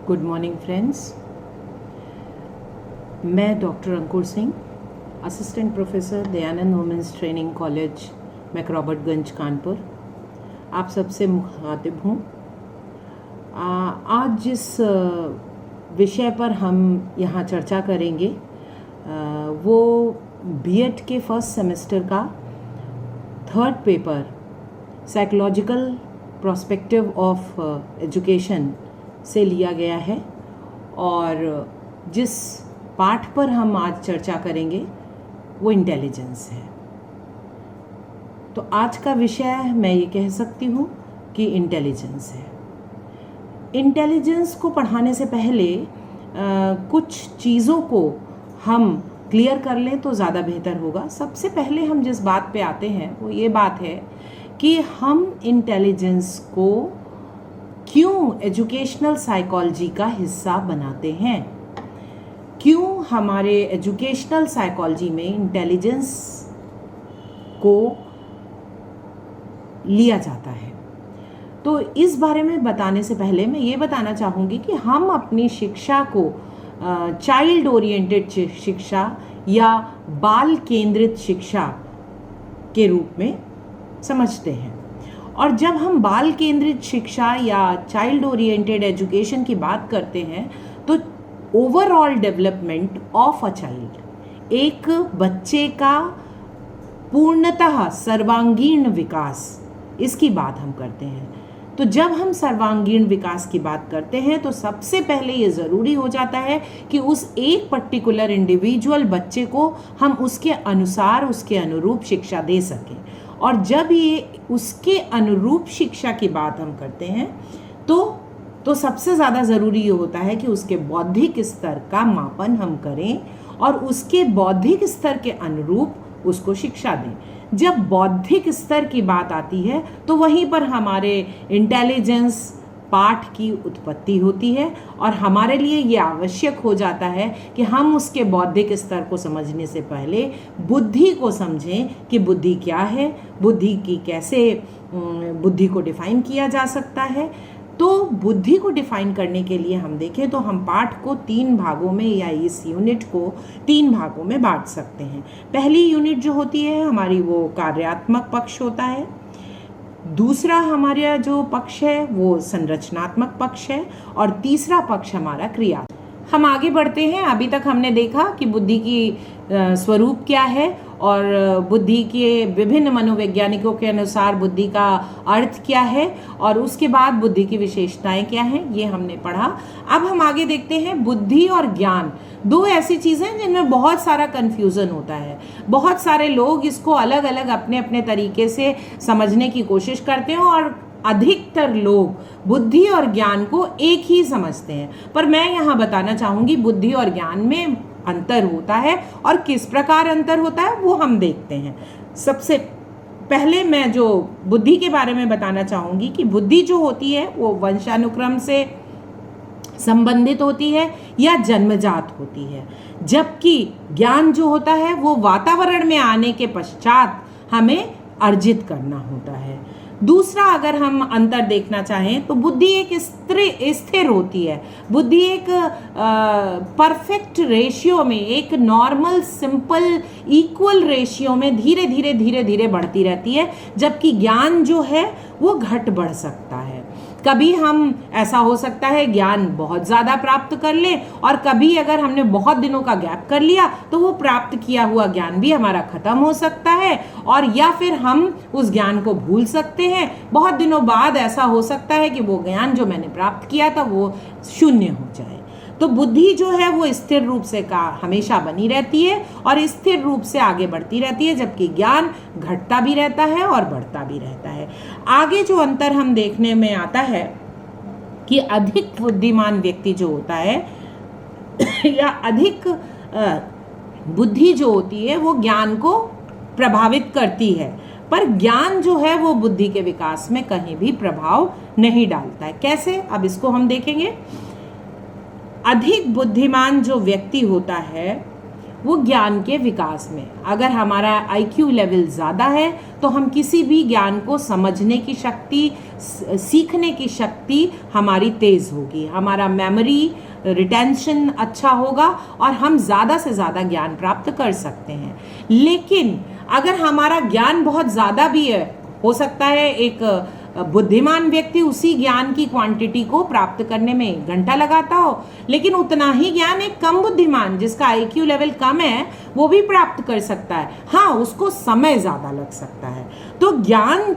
Good morning friends. मैं doctor Ankur Singh, assistant professor Dayanand women's training college McRobertganj Kanpur, आप सबसे मुखातिब हूँ। आज जिस विषय पर हम यहाँ चर्चा करेंगे वो बीएड के फर्स्ट सेमेस्टर का third paper psychological prospective of education से लिया गया है। और जिस पाठ पर हम आज चर्चा करेंगे वो इंटेलिजेंस है। तो आज का विषय मैं ये कह सकती हूँ कि इंटेलिजेंस है। इंटेलिजेंस को पढ़ाने से पहले कुछ चीज़ों को हम क्लियर कर लें तो ज़्यादा बेहतर होगा। सबसे पहले हम जिस बात पे आते हैं वो ये बात है कि हम इंटेलिजेंस को क्यों एजुकेशनल साइकोलॉजी का हिस्सा बनाते हैं, क्यों हमारे एजुकेशनल साइकोलॉजी में इंटेलिजेंस को लिया जाता है। तो इस बारे में बताने से पहले मैं ये बताना चाहूँगी कि हम अपनी शिक्षा को चाइल्ड ओरिएंटेड शिक्षा या बाल केंद्रित शिक्षा के रूप में समझते हैं। और जब हम बाल केंद्रित शिक्षा या चाइल्ड ओरिएंटेड एजुकेशन की बात करते हैं तो overall development of a child, एक बच्चे का पूर्णतः सर्वांगीण विकास, इसकी बात हम करते हैं। तो जब हम सर्वांगीण विकास की बात करते हैं तो सबसे पहले ये ज़रूरी हो जाता है कि उस एक पर्टिकुलर इंडिविजुअल बच्चे को हम उसके अनुसार, उसके अनुरूप शिक्षा दे सकें। और जब ये उसके अनुरूप शिक्षा की बात हम करते हैं तो सबसे ज़्यादा ज़रूरी ये होता है कि उसके बौद्धिक स्तर का मापन हम करें और उसके बौद्धिक स्तर के अनुरूप उसको शिक्षा दें। जब बौद्धिक स्तर की बात आती है तो वहीं पर हमारे इंटेलिजेंस पाठ की उत्पत्ति होती है और हमारे लिए ये आवश्यक हो जाता है कि हम उसके बौद्धिक स्तर को समझने से पहले बुद्धि को समझें कि बुद्धि क्या है, बुद्धि की कैसे बुद्धि को डिफाइन किया जा सकता है। तो बुद्धि को डिफाइन करने के लिए हम देखें तो हम पाठ को 3 भागों में या इस यूनिट को 3 भागों में बांट सकते हैं। पहली यूनिट जो होती है हमारी वो कार्यात्मक पक्ष होता है, दूसरा हमारा जो पक्ष है वो संरचनात्मक पक्ष है और तीसरा पक्ष हमारा क्रिया। हम आगे बढ़ते हैं। अभी तक हमने देखा कि बुद्धि की स्वरूप क्या है और बुद्धि के विभिन्न मनोवैज्ञानिकों के अनुसार बुद्धि का अर्थ क्या है और उसके बाद बुद्धि की विशेषताएं क्या हैं, ये हमने पढ़ा। अब हम आगे देखते हैं बुद्धि और ज्ञान, दो ऐसी चीज़ें हैं जिनमें बहुत सारा कन्फ्यूज़न होता है। बहुत सारे लोग इसको अलग अलग अपने अपने तरीके से समझने की कोशिश करते हैं और अधिकतर लोग बुद्धि और ज्ञान को एक ही समझते हैं। पर मैं यहाँ बताना चाहूँगी बुद्धि और ज्ञान में अंतर होता है और किस प्रकार अंतर होता है वो हम देखते हैं। सबसे पहले मैं जो बुद्धि के बारे में बताना चाहूँगी कि बुद्धि जो होती है वो वंशानुक्रम से संबंधित होती है या जन्मजात होती है, जबकि ज्ञान जो होता है वो वातावरण में आने के पश्चात हमें अर्जित करना होता है। दूसरा, अगर हम अंतर देखना चाहें तो बुद्धि एक स्थिर होती है। बुद्धि एक परफेक्ट रेशियो में, एक नॉर्मल सिंपल इक्वल रेशियो में धीरे धीरे बढ़ती रहती है, जबकि ज्ञान जो है वो घट बढ़ सकता है। कभी हम ऐसा हो सकता है ज्ञान बहुत ज़्यादा प्राप्त कर लें और कभी अगर हमने बहुत दिनों का गैप कर लिया तो वो प्राप्त किया हुआ ज्ञान भी हमारा ख़त्म हो सकता है और या फिर हम उस ज्ञान को भूल सकते हैं। बहुत दिनों बाद ऐसा हो सकता है कि वो ज्ञान जो मैंने प्राप्त किया था वो शून्य हो जाए। तो बुद्धि जो है वो स्थिर रूप से हमेशा बनी रहती है और स्थिर रूप से आगे बढ़ती रहती है, जबकि ज्ञान घटता भी रहता है और बढ़ता भी रहता है। आगे जो अंतर हम देखने में आता है कि अधिक बुद्धिमान व्यक्ति जो होता है या अधिक बुद्धि जो होती है वो ज्ञान को प्रभावित करती है, पर ज्ञान जो है वो बुद्धि के विकास में कहीं भी प्रभाव नहीं डालता है। कैसे, अब इसको हम देखेंगे। अधिक बुद्धिमान जो व्यक्ति होता है वो ज्ञान के विकास में। अगर हमारा IQ लेवल ज़्यादा है तो हम किसी भी ज्ञान को समझने की शक्ति, सीखने की शक्ति हमारी तेज़ होगी, हमारा मेमोरी रिटेंशन अच्छा होगा और हम ज़्यादा से ज़्यादा ज्ञान प्राप्त कर सकते हैं। लेकिन अगर हमारा ज्ञान बहुत ज़्यादा भी है, हो सकता है एक बुद्धिमान व्यक्ति उसी ज्ञान की क्वांटिटी को प्राप्त करने में 1 घंटा लगाता हो, लेकिन उतना ही ज्ञान एक कम बुद्धिमान जिसका IQ लेवल कम है वो भी प्राप्त कर सकता है। हाँ, उसको समय ज़्यादा लग सकता है। तो ज्ञान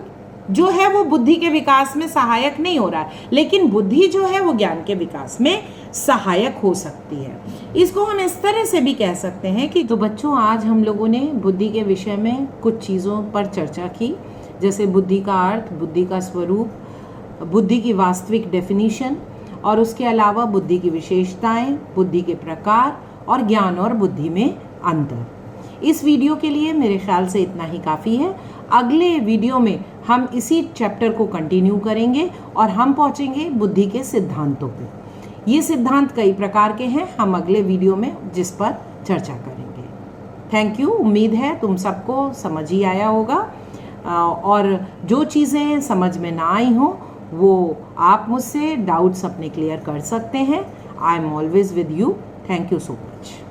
जो है वो बुद्धि के विकास में सहायक नहीं हो रहा है, लेकिन बुद्धि जो है वो ज्ञान के विकास में सहायक हो सकती है। इसको हम इस तरह से भी कह सकते हैं कि तो बच्चों, आज हम लोगों ने बुद्धि के विषय में कुछ चीज़ों पर चर्चा की, जैसे बुद्धि का अर्थ, बुद्धि का स्वरूप, बुद्धि की वास्तविक डेफिनीशन, और उसके अलावा बुद्धि की विशेषताएं, बुद्धि के प्रकार और ज्ञान और बुद्धि में अंतर। इस वीडियो के लिए मेरे ख्याल से इतना ही काफ़ी है। अगले वीडियो में हम इसी चैप्टर को कंटिन्यू करेंगे और हम पहुंचेंगे बुद्धि के सिद्धांतों पे। ये सिद्धांत कई प्रकार के हैं, हम अगले वीडियो में जिस पर चर्चा करेंगे। Thank you. उम्मीद है तुम सबको समझ ही आया होगा, और जो चीज़ें समझ में ना आई हो वो आप मुझसे डाउट्स अपने क्लियर कर सकते हैं। I am always with you. Thank you so much.